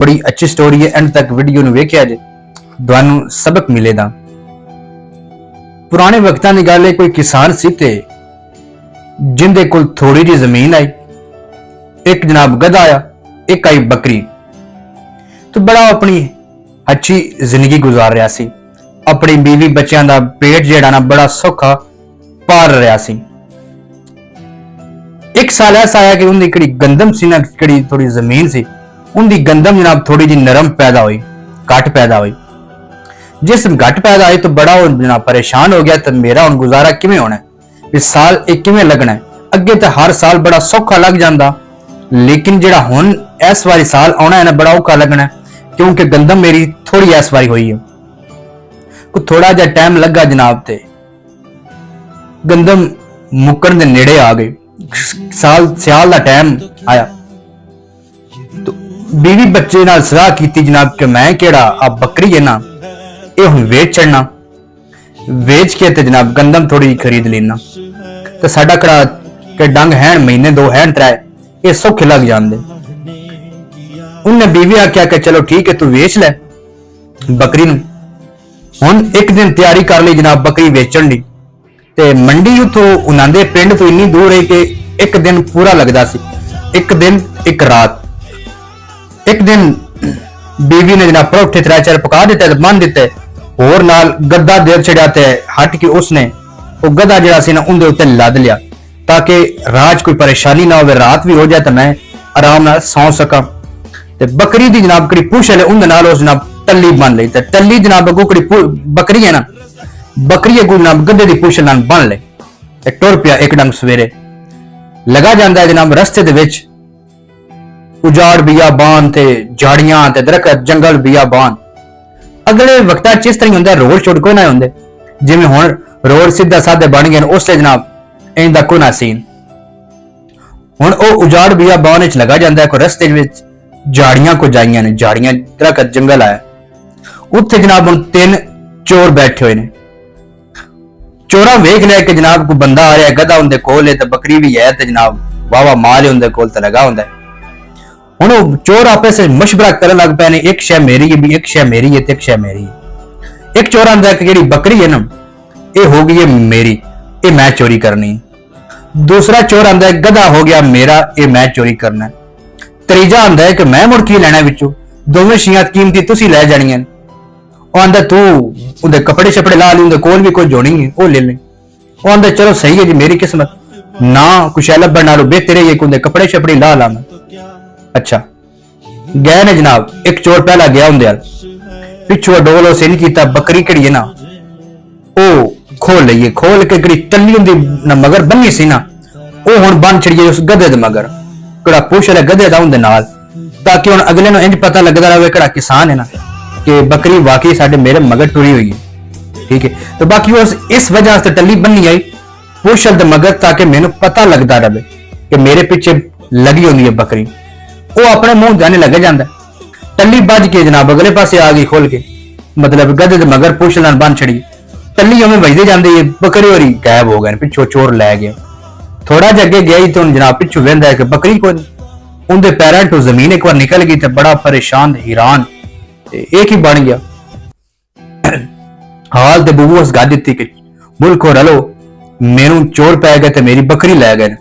बड़ी अच्छी स्टोरी है। एंड तक वीडियो ਨੂੰ ਵੇਖਿਆ ਜੇ ਤੁਹਾਨੂੰ सबक मिलेगा। पुराने वक्तां दी गल है, कोई किसान सी ते जिंदे कोल थोड़ी जी जमीन आई, एक जनाब गधा आया, एक आई बकरी। तो बड़ा अपनी अच्छी जिंदगी गुजार रहा सी, अपनी बीवी बच्चों का पेट जेड़ा ना बड़ा सौखा पाल रहा सी। एक साल ऐसा आया कि उनकी कड़ी गंदम सी ना, कड़ी थोड़ी जमीन सी, उनकी गंदम जनाब थोड़ी जी नरम पैदा हुई, घट पैदा हुई। जिस घट पैदा हुई तो बड़ा जनाब परेशान हो गया, तो मेरा हुण गुजारा किवें होना है, इस साल एक किवें लगना है। अगे तो हर साल बड़ा सौखा लग जाता, लेकिन जेड़ा हुण इस वारी साल आना है ना बड़ा औखा लगना है, क्योंकि गंदम मेरी थोड़ी इस वारी हुई है। को थोड़ा जा टाइम लगा जनाब, ते गंदम मुक्कण दे नेड़े आ गई। सियाल दा टाइम आया तो बीवी बच्चे नाल सलाह कीती जनाब कि मैं केड़ा आ बकरी है ना, ये हुण वेच छड़ना, वेच के ते जनाब गंदम थोड़ी खरीद लेना। तो साडा कड़ा के डंग है महीने दो है त्रै, ये सौखे लग जाते। उन्हें बीवी आख्या कि चलो ठीक है तू वेच ले बकरी नूं। हुण एक दिन तैयारी कर ली जनाब बकरी वेचण दी, ते मंडी उथों उन्हां दे पिंड तो इन्नी दूर है कि एक दिन पूरा लगदा सी, एक दिन एक रात। एक दिन बीवी ने जनाब परोठे त्रै चार पका दिते ते बन दिते, होर नाल गद्दा देर छड़िया ते हट के उसने वो गधा जड़ा सी ना उनके उत्ते लद लिया, ताकि रात कोई परेशानी ना हो, रात भी हो जाए तो मैं आराम नाल सौ सका। ते बकरी दी जनाब कड़ी पूछ ले उनके नाल उस जनाब टल्ली बन ली, ते टल्ली जनाब अगू कड़ी बकरी है ना, बकरी अगू जनाब गधे दी पूछ नाल बन ले ते टुर पिया। एक डंग सवेरे लगा जाता है जनाब रस्ते दे विच उजाड़ बियाबान ते झाड़ियां ते दरखत जंगल बियाबान। अगले वक्ता च इस तरह होंदा, रोड छोड़ कोई ना होंदे, जिवें हुण रोड सीधा साधे बन गए उसले जनाब इंदा कोई ना सीन। हुण ओ उजाड़ बियाबान च लगा जाता है, कोई रस्ते विच झाड़ियां को जाइयां ने, झाड़ियां दरखत जंगल आया, उत्थे जनाब हुण तीन चोर बैठे हुए ने। चोरा वेख लिया कि जनाब कोई बंदा आ रहा है, गधा उनके कोल है, बकरी भी है, ते जनाब वावा माल उनके कोल ते लगा हुंदा है। हुण चोर आपस में मशवरा करन लग पे ने, एक शय मेरी है भी, एक शय मेरी है, एक शय मेरी है। एक चोर आंदा कि जेहड़ी बकरी है ना ये हो गई है मेरी, ये मैं चोरी करनी है। दूसरा चोर आंदा है गधा हो गया मेरा, ये मैं चोरी करना है। तीजा आंदा है कि मैं मुड़ की लेना विचों, दोवें शियां कीमती तुसी लै जानियां। वो आंदा तू उहदे कपड़े छपड़े ला ली, उहदे कोल भी कोई जोड़ी है वो ले ले। वो आंदा चलो सही है जी, मेरी किस्मत ना कुछ लभण नालों बेहतर है कि उहदे कपड़े छपड़े ला ला मैं। अच्छा गए ने जनाब, एक चोर पहला गया उनके पिछू डोल उस इन किया, बकरी कड़ी है ना ओ खोल लीए, खोल के कड़ी टल्ली उनकी मगर बनी सी ना, वो हुण बन छड़िए उस गधे दे मगर, कड़ा पूछ लिया गधे दा उनदे नाल, ताकि हुण अगले नूं इंज पता लगदा रहे कड़ा किसान है ना कि बकरी वाकई साडे मेरे मगर टुरी हुई है। ठीक है, तो बाकी उस इस वजह से टल्ली बनी आई पूछल दे मगर, ताकि मैनू पता लगता रहे कि मेरे पीछे लगी होंगी है बकरी। वो अपने मुंह जाने लगे जाता, टल्ली बज के जनाब अगले पासे आ गई खोल के, मतलब गधे दे मगर पूछ लान बन छड़ी। टल्ली उमें बजते जाते है, बकरी और गायब हो गए, पिछो चोर लै गया। थोड़ा जा अगे गया तो जनाब पिछू वेंदा है कि बकरी को उनके पैरों तो जमीन एक बार निकल गई, तो बड़ा परेशान हैरान एक ही बन गया। हाल ते बबू उस गा दी कि मुल्क हो रलो, मेनू चोर पै गए तो मेरी बकरी लै गए।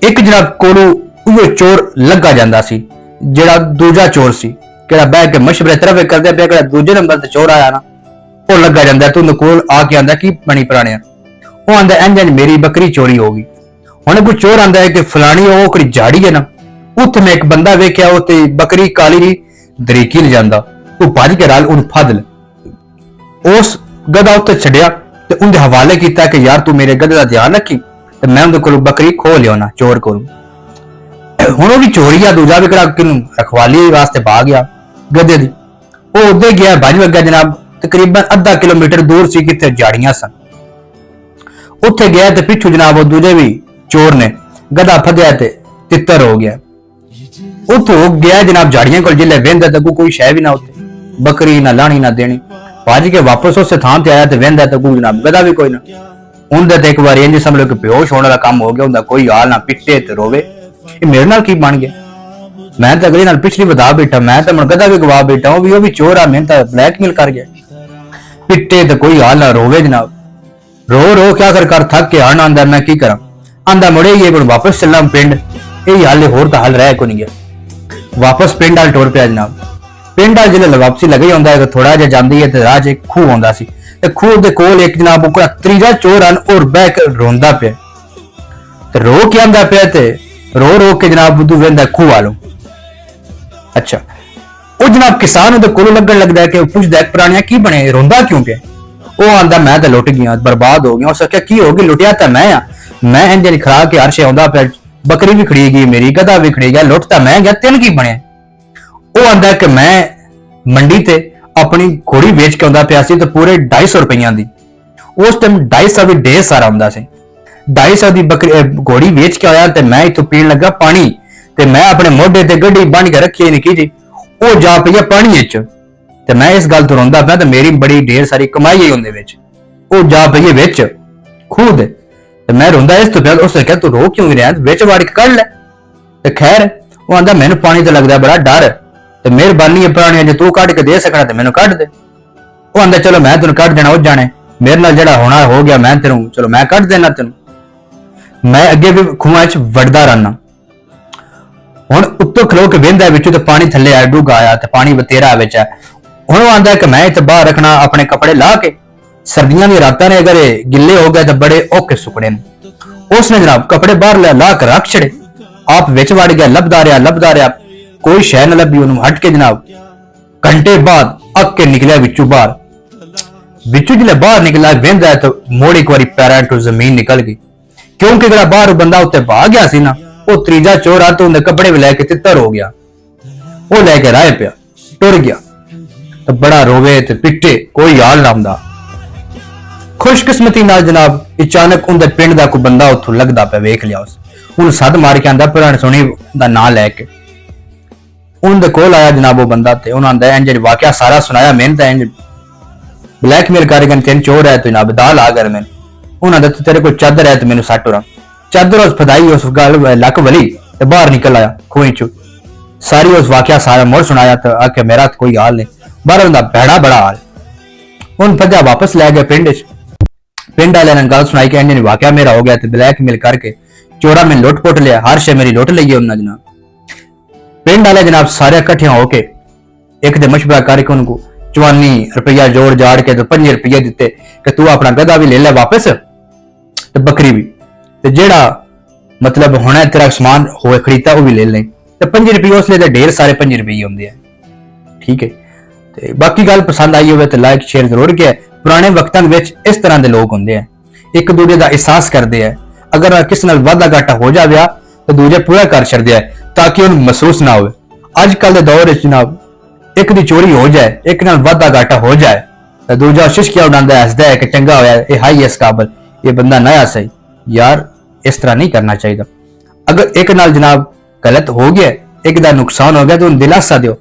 एक जनाब कोलू वो चोर लगा जाता सी, जेड़ा दूजा चोर सी केड़ा बह के मशवरे तरफे करदे पे, केड़ा दूजे नंबर ते चोर आया ना वो लगा जाता, तू उनके कोल आके आंदा की बनी पुराने, वो आंदा इंज इंज मेरी बकरी चोरी होगी। हुण कोई चोर आंदा है कि फलानी वो कड़ी झाड़ी है ना, उत्थे मैं एक बंदा वेख्या उत्ते बकरी काली दी दरीकी ले जांदा, तू भज के रल उन फद ले। उस गधा उत्ते छड्या ते उनदे हवाले कीता कि यार तू मेरे गधे दा ध्यान रखी, ते मैं उनदे कोलों बकरी खो लियाना चोर कोलों। हुण भी चोरी आ, दूजा भी कड़ा रखवाली वास्ते पा गया गधे दी, वो उदे गया भज वग्या जनाब, तकरीबन आधा किलोमीटर दूर सी किथे झाड़ियां सन, उत्थे गया ते पिछू जनाब वो दूजे भी चोर ने गधा फद्या ते तितर हो गया। उत्थों गया जनाब झाड़ियां कोल, जिले वेंदा ते कोई शै भी ना उत्थे, बकरी ना लानी ना देनी, भज के वापस उस थां ते आया ते वेंदा ते जनाब गधा भी कोई ना। उनदे ते एक बार इंज समझ लो कि बेहोश होने का काम हो गया, उनका कोई हाल ना, पिटे ते रोवे ये मेरे नाल की बन गया। मैं तो अगले नाल पिछली बता बैठा, मैं तो मुनकदा भी गवा बैठा, वो भी चोर आ, मैं तो ब्लैकमेल कर गया। पिट्टे तो कोई हाल ना रोवे जनाब, रो रो क्या कर थक के आना आंदा, मैं की करा आंदा मुड़े ये वापस चलना पिंड, यही हाल होर तो हाल रह को नहीं गया। वापस पिंड वाल टुर पिया जनाब। पिंड वाल जिले वापसी लगे होंदा है, थोड़ा जिहा जांदी है ते राह च एक खूह आंदा सी, ते खूह दे कोल एक जनाब उकड़ा त्रीजा चोर आन और बह के रोंदा पिया, ते रो के आंदा पिया ते रो रो के जनाब बुद्धू वेंदा खूह वालों। अच्छा वो जनाब किसान उहदे कोल लगन लगदा है कि पुछदा है पुरानिया की बने, रोंदा क्यों पिया? वो आंदा मैं तो लुट गया, बर्बाद हो गया। उस आख्या की हो गई? लुटिया तो मैं आ, मैं इंजन खड़ा के हर शे आंदा पिया, बकरी भी खड़ी गई मेरी, गधा भी खड़ी गया, लुट तो मैं गया, तेन की बने? वो आंदा कि मैं मंडी ते अपनी घोड़ी बेच के आंदा पिया सी ते पूरे 250 रुपइया दी। उस टाइम 250 भी ढेर सारा आंदा सी। 250 दी बकरी घोड़ी बेच के आया ते मैं इथों पीण लगा पानी, ते मैं अपने मोढे ते गड्डी बन के रखी निकी जी, वो जा पई पानी विच, ते मैं इस गल तो रोंदा पिया, ते मेरी बड़ी ढेर सारी कमाई है उहदे विच, वो जा पई विच खूह दे, ते मैं रोंदा इस तो पिया। उसने कहा तू रो क्यों रहा, विच वाड़ के कढ लै। ते खैर वो आंदा मैनू पानी तो लगदा बड़ा डर, ते मेहरबानी है पुरानी जे तू कढ के दे सकना ते मैनू कढ दे। वो आंदा चलो मैं तेन कढ देना, उस जाने मेरे नाल जेड़ा होना हो गया, मैं तेनू चलो मैं कढ देना तेनू। मैं अगे भी खूहां च वड़दा रहना, हुण उत्तों खलो के वेंदा विचों ते पानी थल्ले आ डूगा आया, ते पानी बतेरा विच है। हुण आंदा कि मैं इत्थे बाहर रखना अपने कपड़े ला के, सर्दियां दी रातां ने अगर गिले हो गए तो बड़े औखे सुकड़े ने। उसने जनाब कपड़े बाहर ला के रख छड़े, आप विच वड़ गया, लभदा रहा, कोई शै न लभी। उन्होंने हट के जनाब घंटे बाद अक के निकलिया विचों बाहर। विचों जिले बाहर निकला वेंदा तो मोड़ एक बारी पैरां तो जमीन निकल गई, क्योंकि जरा बाहर बंदा उत्ते भाग गया सी ना, वो त्रीजा चोर आ तो उन्हें कपड़े भी लैके तितर हो गया, वो लैके राह पिया टुर गया। तो बड़ा रोवे ते पिट्टे, कोई हाल ना आंदा। खुशकिस्मती नाल जनाब अचानक उनके पिंड का कोई बंदा उथों लगदा पिया, वेख लिया उस उन सद मार के आंदा पुराने सोनी दा नाम लैके उनके कोल आया जनाब वो बंदा, ते उन्होंने आंदा इंज वाकया सारा सुनाया। मेहनत इंज ब्लैकमेल कर तेन चोर है तो जनाब दाल आ कर मैंने, उन्होंने तेरे कोल चादर है तो मैनू सट उड़ा, चादर उस फदाई उस गल लक वली ते बाहर निकल आया खूह चो, सारी उस वाकया सारा मुड़ सुनाया। तो आके मेरा तो कोई हाल नहीं, बाहर उनका भैड़ा बड़ा हाल। उन भजा वापस लै गए पिंड च, पिंड वाले ने गल सुनाई कि इंज वाकया मेरा हो गया, तो ब्लैकमेल करके चोरा में लुट पुट लिया, हर शे मेरी लुट ली उन्होंने जनाब। पिंड वाले जनाब सारे इकट्ठे होके एक दे मशवरा करके उनको 54 रुपया जोड़ जाड़ के तो 5 रुपये दिते कि तू अपना गधा भी ले ले वापस, तो बकरी भी, ते जेड़ा मतलब होना तेरा समान हो खरीदा वो भी ले लें, तो 5 रुपये उसले तो ढेर सारे 5 रुपये होंगे हैं। ठीक है, ते बाकी गल पसंद आई हो तो लाइक शेयर जरूर किया। पुराने वक्तां विच इस तरह के लोग होंगे हैं, एक दूजे का एहसास करते हैं, अगर किसी नाल वाधा घाटा हो जाए तो दूजे पूरा कर छड़दे हैं ताकि उन्हें महसूस ना हो। अजकल के दौर जनाब एक दी चोरी हो जाए, एक नाल वाधा घाटा हो जाए तो दूजा शिशकिया उड़ांदा है, हसदा है कि चंगा होया, ये हाई इस काबल, ये बंदा नया सही। यार इस तरह नहीं करना चाहिए। अगर एक नाल जनाब गलत हो गया, एक दा नुकसान हो गया तो उन्हें दिलासा दो,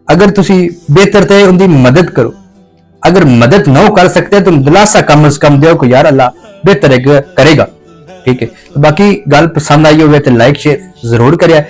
अगर तुसी बेहतर थे उनकी मदद करो, अगर मदद ना कर सकते तो दिलासा कम से कम दो को यार अल्लाह बेहतर करेगा। ठीक है, तो बाकी गल पसंद आई हो तो लाइक शेयर जरूर करिए।